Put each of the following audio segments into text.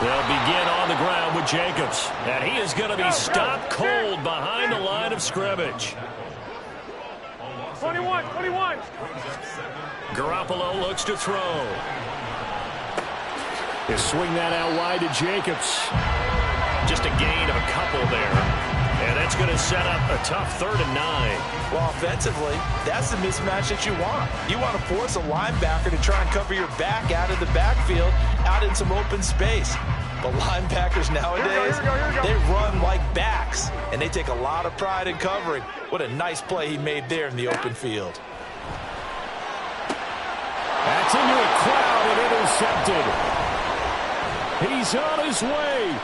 They'll begin on the ground with Jacobs. And he is going to be stopped cold behind the line of scrimmage. 21. Garoppolo looks to throw. They swing that out wide to Jacobs. Just a gain of a couple there. And that's going to set up a tough 3rd and 9. Well, offensively, that's the mismatch that you want. You want to force a linebacker to try and cover your back out of the backfield, out in some open space. But linebackers nowadays, they run like backs, and they take a lot of pride in covering. What a nice play he made there in the open field. That's into a crowd and intercepted. He's on his way.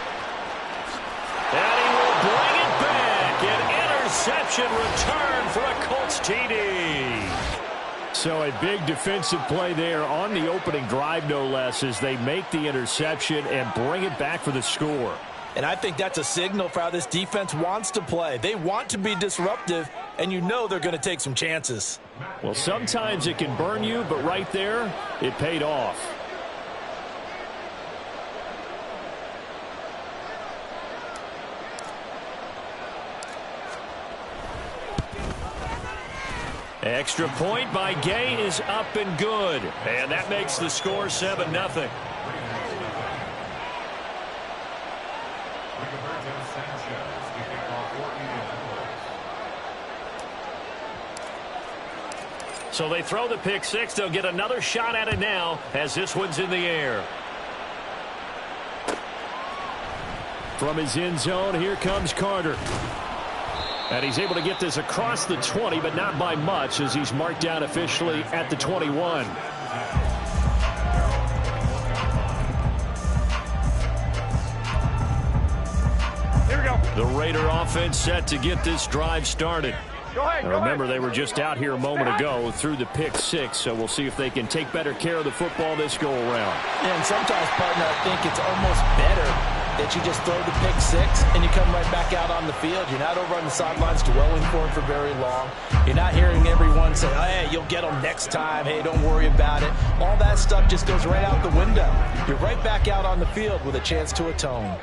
And he will bring it back. An interception return for a Colts TD. So a big defensive play there on the opening drive, no less, as they make the interception and bring it back for the score. And I think that's a signal for how this defense wants to play. They want to be disruptive, and you know they're going to take some chances. Well, sometimes it can burn you, but right there, it paid off. Extra point by Gay is up and good. And that makes the score 7-0. So they throw the pick six. They'll get another shot at it now as this one's in the air. From his end zone, here comes Carter. And he's able to get this across the 20, but not by much, as he's marked down officially at the 21. Here we go. The Raider offense set to get this drive started. Go ahead, Now remember, they were just out here a moment ago through the pick six, so we'll see if they can take better care of the football this go-around. And sometimes, partner, I think it's almost better that you just throw the pick six and you come right back out on the field. You're not over on the sidelines dwelling for it for very long. You're not hearing everyone say, hey, you'll get them next time. Hey, don't worry about it. All that stuff just goes right out the window. You're right back out on the field with a chance to atone.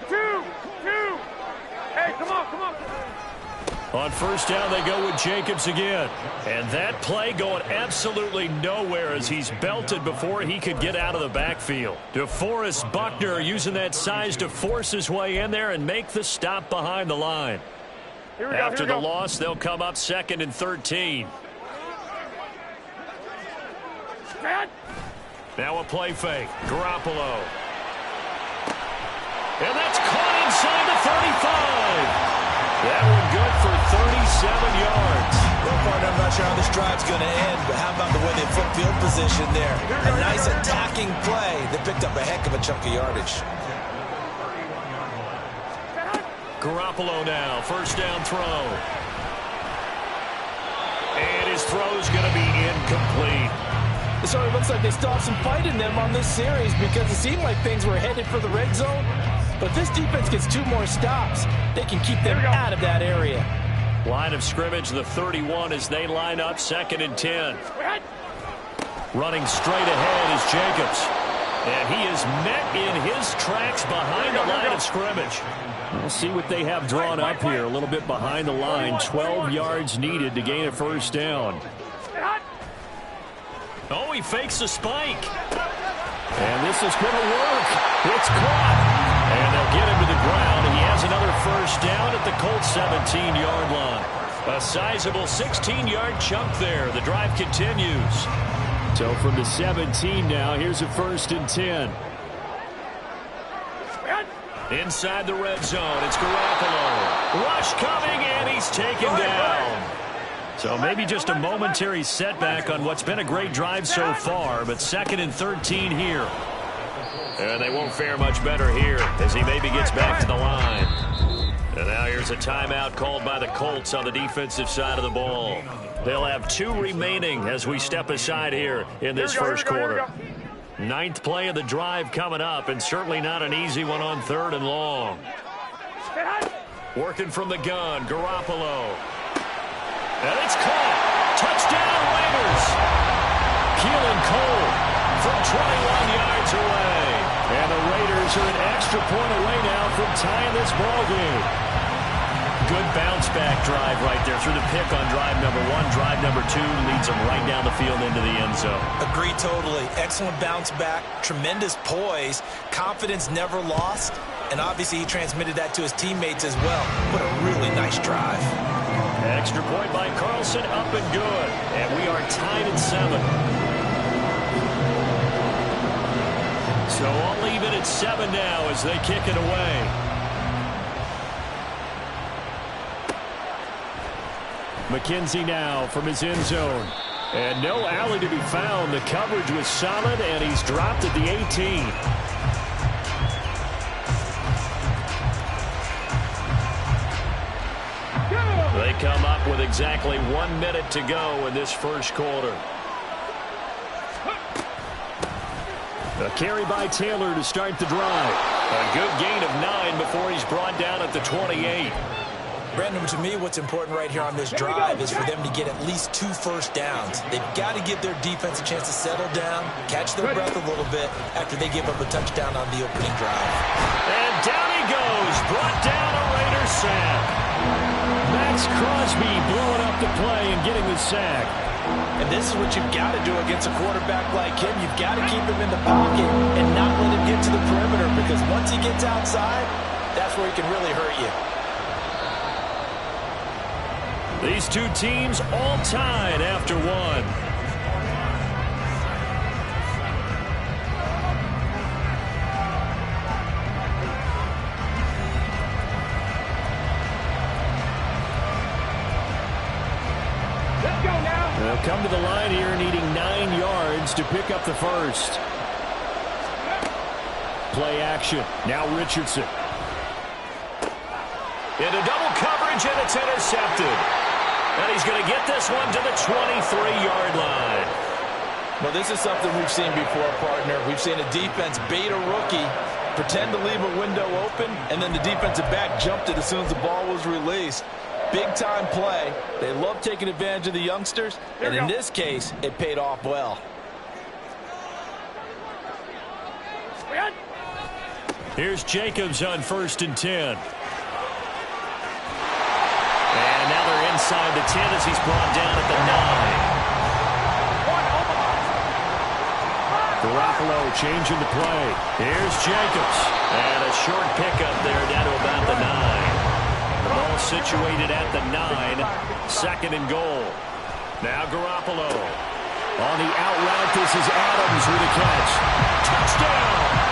2. Hey, come on. On first down, they go with Jacobs again. And that play going absolutely nowhere as he's belted before he could get out of the backfield. DeForest Buckner using that size to force his way in there and make the stop behind the line. After the loss, they'll come up 2nd and 13. Now a play fake. Garoppolo. And that's caught inside the 35. That one good for 37 yards. Well, partner, I'm not sure how this drive's going to end, but how about the way they flip field position there? A nice attacking play that picked up a heck of a chunk of yardage. Garoppolo now, first down throw. And his throw's going to be incomplete. So it looks like they still have some fight in them on this series because it seemed like things were headed for the red zone. But if this defense gets 2 more stops, they can keep them out of that area. Line of scrimmage, the 31 as they line up 2nd and 10. Running straight ahead is Jacobs. And he is met in his tracks behind the line of scrimmage. We'll see what they have drawn up here. A little bit behind the line. 12 yards needed to gain a first down. Oh, he fakes a spike. And this is going to work. It's caught. And they'll get him to the ground. He has another first down at the Colts 17-yard line. A sizable 16-yard chunk there. The drive continues. So from the 17 now, here's a 1st and 10. Inside the red zone, it's Garoppolo. Rush coming, and he's taken down. So maybe just a momentary setback on what's been a great drive so far, but 2nd and 13 here. And they won't fare much better here as he maybe gets back to the line. And now here's a timeout called by the Colts on the defensive side of the ball. They'll have 2 remaining as we step aside here in this first quarter. 9th play of the drive coming up, and certainly not an easy one on 3rd and long. Working from the gun, Garoppolo. And it's caught. Touchdown, Raiders. Keelan Cole from 21 yards away. Lions are an extra point away now from tying this ball game. Good bounce-back drive right there through the pick on drive number 1. Drive number 2 leads them right down the field into the end zone. Agree totally. Excellent bounce back, tremendous poise, confidence never lost, and obviously he transmitted that to his teammates as well. What a really nice drive. Extra point by Carlson, up and good. And we are tied at 7. So I'll leave it at 7 now as they kick it away. McKenzie now from his end zone. And no alley to be found. The coverage was solid, and he's dropped at the 18. They come up with exactly 1 minute to go in this first quarter. A carry by Taylor to start the drive. A good gain of 9 before he's brought down at the 28. Brandon, to me, what's important right here on this drive is for them to get at least 2 first downs. They've got to give their defense a chance to settle down, catch their breath a little bit after they give up a touchdown on the opening drive. And down he goes, brought down a Raider sack. Max Crosby blowing up the play and getting the sack. And this is what you've got to do against a quarterback like him. You've got to keep him in the pocket and not let him get to the perimeter, because once he gets outside, that's where he can really hurt you. These two teams all tied after 1. Let's go now. They'll come to the line here needing 9 yards to pick up the first. Play action. Now Richardson. Into double coverage, and it's intercepted. And he's going to get this one to the 23-yard line. Well, this is something we've seen before, partner. We've seen a defense bait a rookie, pretend to leave a window open, and then the defensive back jumped it as soon as the ball was released. Big-time play. They love taking advantage of the youngsters, and in this case, it paid off well. Here's Jacobs on 1st and 10. And now they're inside the 10 as he's brought down at the 9. Garoppolo changing the play. Here's Jacobs. And a short pickup there down to about the 9. The ball situated at the 9. 2nd and goal. Now Garoppolo. On the out route, this is Adams with a catch. Touchdown!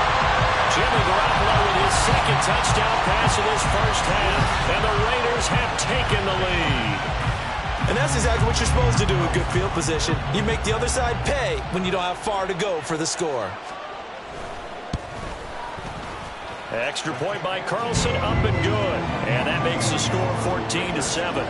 Jimmy Garoppolo with his 2nd touchdown pass of this first half. And the Raiders have taken the lead. And that's exactly what you're supposed to do with good field position. You make the other side pay when you don't have far to go for the score. Extra point by Carlson, up and good. And that makes the score 14-7.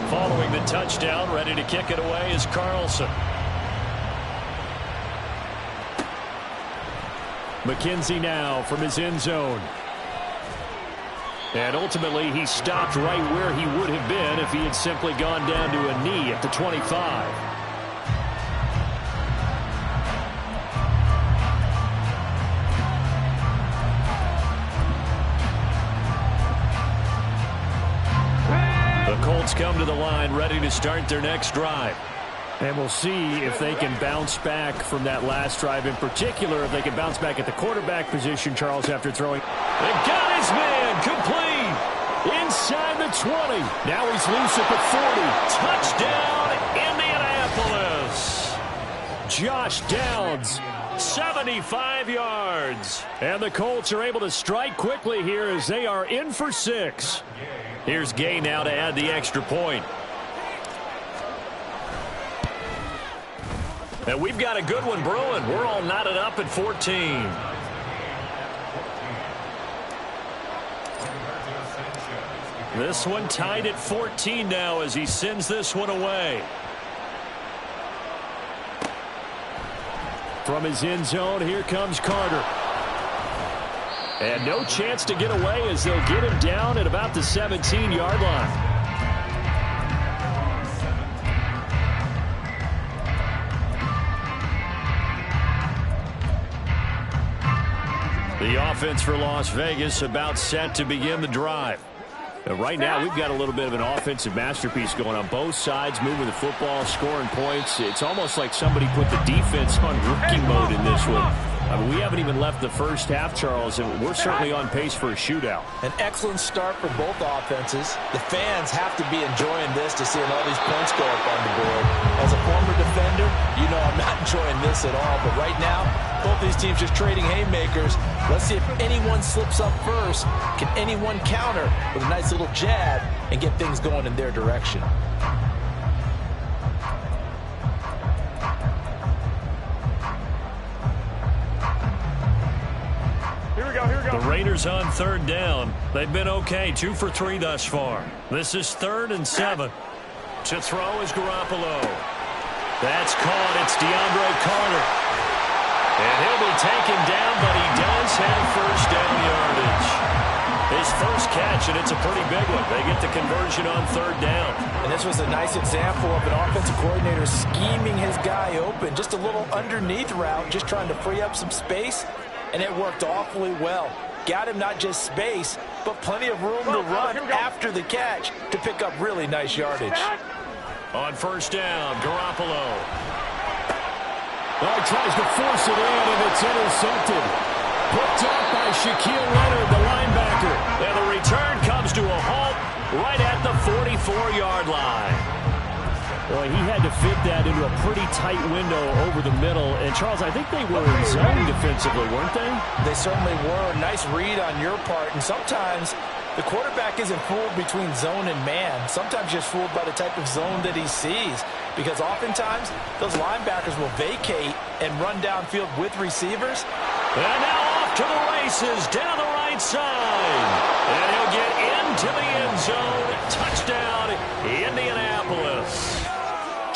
Following the touchdown, ready to kick it away is Carlson. McKenzie now from his end zone. And ultimately, he stopped right where he would have been if he had simply gone down to a knee at the 25. The Colts come to the line ready to start their next drive. And we'll see if they can bounce back from that last drive. In particular, if they can bounce back at the quarterback position, Charles, after throwing. They got his man complete inside the 20. Now he's loose at the 40. Touchdown, Indianapolis. Josh Downs, 75 yards. And the Colts are able to strike quickly here as they are in for 6. Here's Gay now to add the extra point. And we've got a good one brewing. We're all knotted up at 14. This one tied at 14 now as he sends this one away. From his end zone, here comes Carter. And no chance to get away as they'll get him down at about the 17-yard line. The offense for Las Vegas about set to begin the drive. Right now, we've got a little bit of an offensive masterpiece going on both sides, moving the football, scoring points. It's almost like somebody put the defense on rookie mode in this one. I mean, we haven't even left the first half, Charles, and we're certainly on pace for a shootout. An excellent start for both offenses. The fans have to be enjoying this to seeing all these points go up on the board. As a former defender, you know I'm not enjoying this at all. But right now, both these teams just trading haymakers. Let's see if anyone slips up first. Can anyone counter with a nice little jab and get things going in their direction? The Raiders on third down. They've been okay, 2 for 3 thus far. This is 3rd and 7. To throw is Garoppolo. That's caught. It's DeAndre Carter. And he'll be taken down, but he does have first down yardage. His first catch, and it's a pretty big one. They get the conversion on 3rd down. And this was a nice example of an offensive coordinator scheming his guy open. Just a little underneath route, just trying to free up some space. And it worked awfully well. Got him not just space, but plenty of room to run after the catch to pick up really nice yardage. On first down, Garoppolo. Oh, he tries to force it in, and it's intercepted. Picked up by Shaquille Leonard, the linebacker. And the return comes to a halt right at the 44-yard line. Well, he had to fit that into a pretty tight window over the middle. And, Charles, I think they were in zone defensively, weren't they? They certainly were. Nice read on your part. And sometimes the quarterback isn't fooled between zone and man. Sometimes just fooled by the type of zone that he sees. Because oftentimes, those linebackers will vacate and run downfield with receivers. And now off to the races down the right side. And he'll get into the end zone. Touchdown, Indianapolis.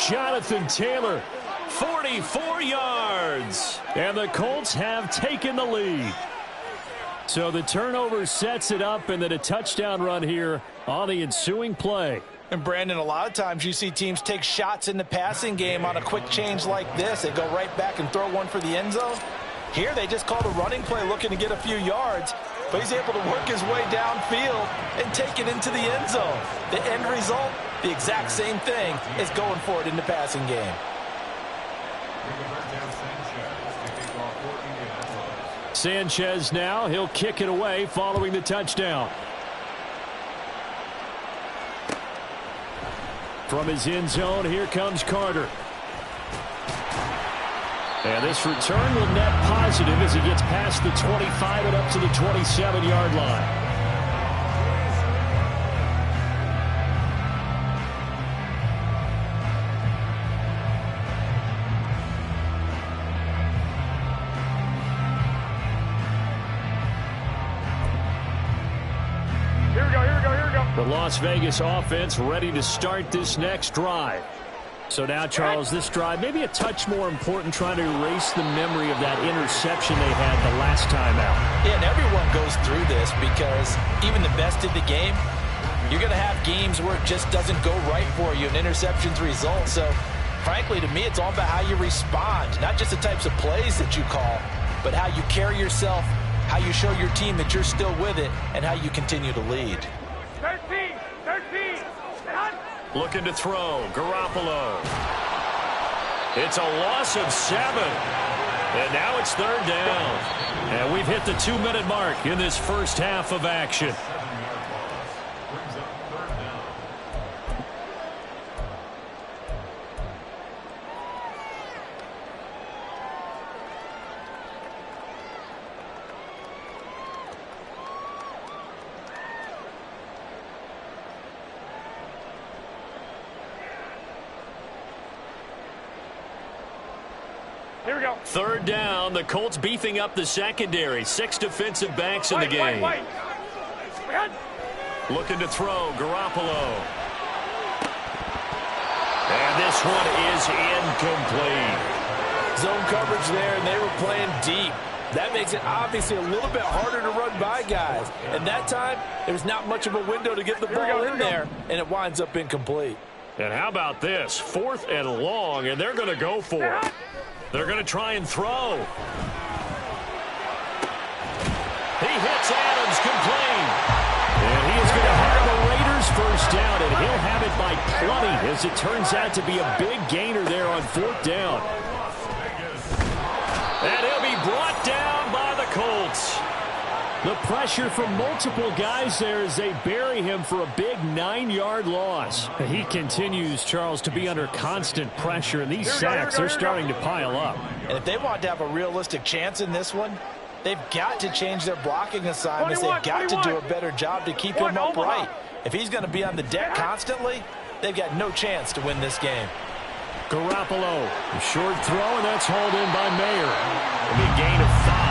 Jonathan Taylor, 44 yards. And the Colts have taken the lead. So the turnover sets it up, and then a touchdown run here on the ensuing play. And, Brandon, a lot of times you see teams take shots in the passing game on a quick change like this. They go right back and throw one for the end zone. Here they just called a running play looking to get a few yards, but he's able to work his way downfield and take it into the end zone. The end result, the exact same thing as going for it in the passing game. Sanchez now, he'll kick it away following the touchdown. From his end zone, here comes Carter. And this return will net positive as he gets past the 25 and up to the 27-yard line. Here we go. The Las Vegas offense ready to start this next drive. So now, Charles, this drive maybe a touch more important, trying to erase the memory of that interception they had the last time out. Yeah, and everyone goes through this because even the best in the game, you're going to have games where it just doesn't go right for you, and interceptions result. So, frankly, to me, it's all about how you respond, not just the types of plays that you call, but how you carry yourself, how you show your team that you're still with it, and how you continue to lead. 13. Looking to throw, Garoppolo. It's a loss of 7. And now it's 3rd down. And we've hit the 2-minute mark in this first half of action. Here we go. 3rd down. The Colts beefing up the secondary. 6 defensive backs in the game. Looking to throw, Garoppolo. And this one is incomplete. Zone coverage there, and they were playing deep. That makes it obviously a little bit harder to run by guys. And that time, there's not much of a window to get the ball in there, and it winds up incomplete. And how about this? 4th and long, and they're going to go for it. They're going to try and throw. He hits Adams, complete. And he is going to have the Raiders first down, and he'll have it by plenty, as it turns out to be a big gainer there on 4th down. And he'll be brought down by the Colts. The pressure from multiple guys there as they bury him for a big 9-yard loss. He continues, Charles, to be under constant pressure, and these sacks, they're starting to pile up. And if they want to have a realistic chance in this one, they've got to change their blocking assignments. They've got to do a better job to keep him upright. If he's going to be on the deck constantly, they've got no chance to win this game. Garoppolo, a short throw, and that's hauled in by Mayer. A big gain of 5.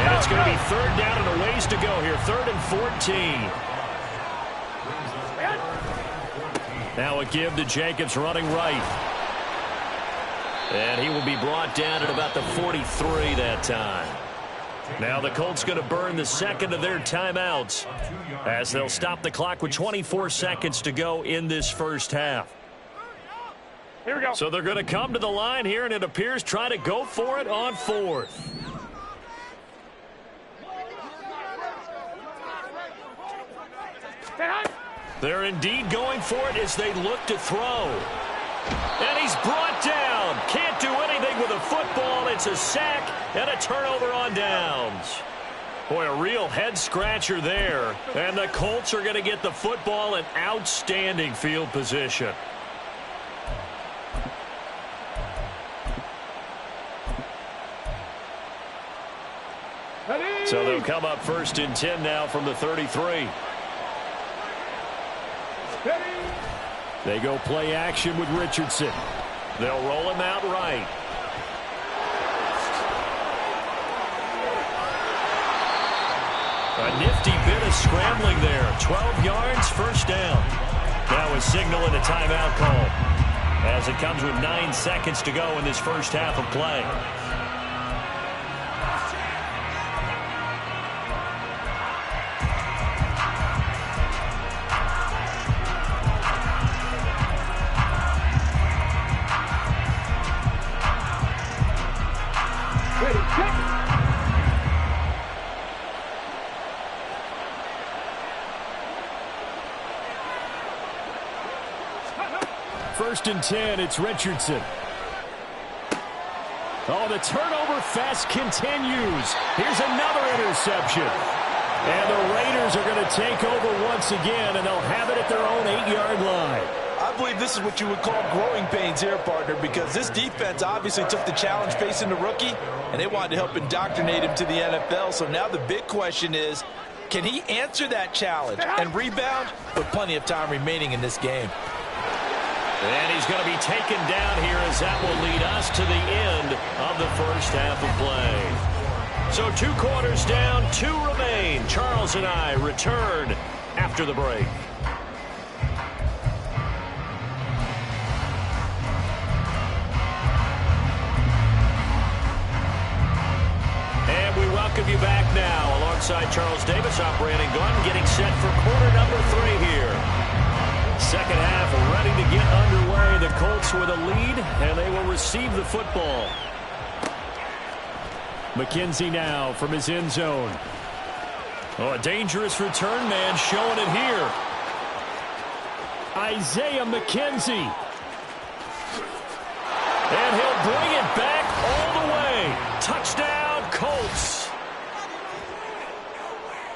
And it's going to be 3rd down and a ways to go here. 3rd and 14. Now a give to Jacobs running right. And he will be brought down at about the 43 that time. Now the Colts going to burn the second of their timeouts as they'll stop the clock with 24 seconds to go in this first half. Here we go. So they're going to come to the line here, and it appears try to go for it on 4th. They're indeed going for it as they look to throw. And he's brought down. Can't do anything with a football. It's a sack and a turnover on downs. Boy, a real head-scratcher there. And the Colts are going to get the football in outstanding field position. So they'll come up 1st and 10 now from the 33. They go play action with Richardson. They'll roll him out right. A nifty bit of scrambling there. 12 yards, first down. Now a signal and a timeout call as it comes with 9 seconds to go in this first half of play. First and 10, it's Richardson. Oh, the turnover fest continues. Here's another interception. And the Raiders are going to take over once again, and they'll have it at their own 8-yard line. I believe this is what you would call growing pains here, partner, because this defense obviously took the challenge facing the rookie, and they wanted to help indoctrinate him to the NFL. So now the big question is, can he answer that challenge and rebound with plenty of time remaining in this game? And he's going to be taken down here as that will lead us to the end of the first half of play. So 2 quarters down, 2 remain. Charles and I return after the break. And we welcome you back now alongside Charles Davis. I'm Brandon Gordon getting set for quarter number 3 here. Second half ready to get underway. The Colts with a lead, and they will receive the football. McKenzie now from his end zone. Oh, a dangerous return man showing it here. Isaiah McKenzie. And he'll bring it back all the way. Touchdown, Colts.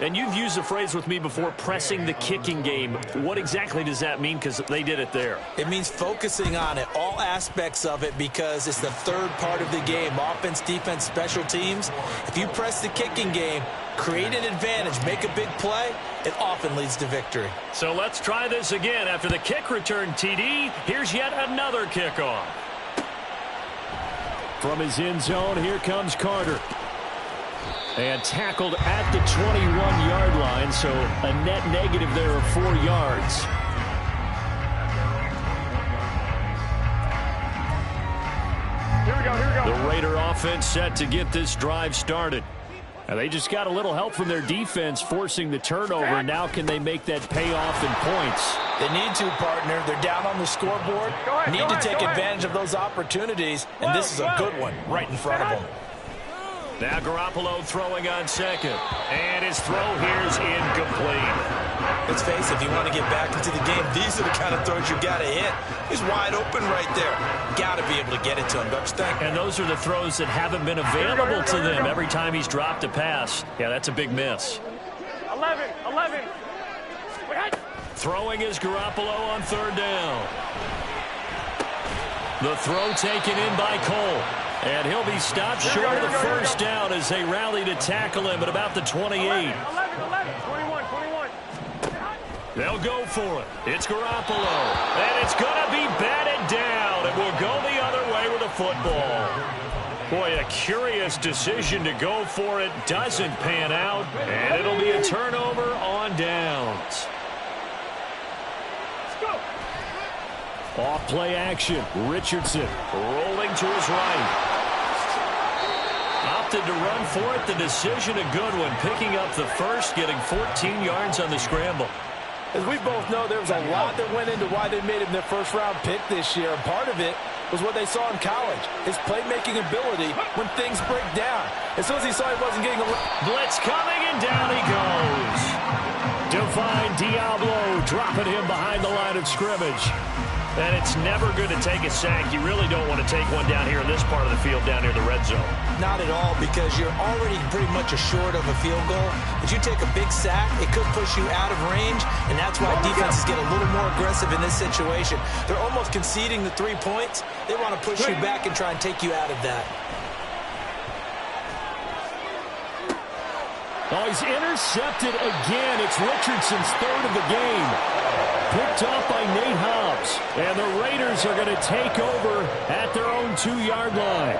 And you've used the phrase with me before, pressing the kicking game. What exactly does that mean? Because they did it there. It means focusing on it, all aspects of it, because it's the third part of the game. Offense, defense, special teams. If you press the kicking game, create an advantage, make a big play, it often leads to victory. So let's try this again. After the kick return TD, here's yet another kickoff. From his end zone, here comes Carter. And tackled at the 21-yard line, so a net negative there of 4 yards. Here we go, here we go. The Raider offense set to get this drive started. Now they just got a little help from their defense forcing the turnover. Now can they make that pay off in points? They need to, partner. They're down on the scoreboard. Need to take advantage of those opportunities, and this is a good one right in front of them. Now Garoppolo throwing on second. And his throw here's incomplete. Let's face it, if you want to get back into the game, these are the kind of throws you got to hit. He's wide open right there. Got to be able to get it to him, don't you think? And those are the throws that haven't been available to them every time he's dropped a pass. Yeah, that's a big miss. 11. Throwing is Garoppolo on third down. The throw taken in by Cole. And he'll be stopped short of the first down as they rally to tackle him at about the 28. 11. 21. They'll go for it. It's Garoppolo. And it's going to be batted down. It will go the other way with the football. Boy, a curious decision to go for it. Doesn't pan out. And it'll be a turnover on downs. Off play action. Richardson rolling to his right. Opted to run for it. The decision a good one. Picking up the first, getting 14 yards on the scramble. As we both know, there was a lot that went into why they made him their first-round pick this year. And part of it was what they saw in college, his playmaking ability when things break down. As soon as he saw he wasn't getting a blitz coming, and down he goes. Divine Diablo dropping him behind the line of scrimmage. And it's never good to take a sack. You really don't want to take one down here in this part of the field, down near the red zone. Not at all, because you're already pretty much assured of a field goal. If you take a big sack, it could push you out of range, and that's why defenses get a little more aggressive in this situation. They're almost conceding the 3 points. They want to push you back and try and take you out of that. Oh, he's intercepted again. It's Richardson's third of the game. Picked off by Nate Hobbs. And the Raiders are going to take over at their own 2-yard line.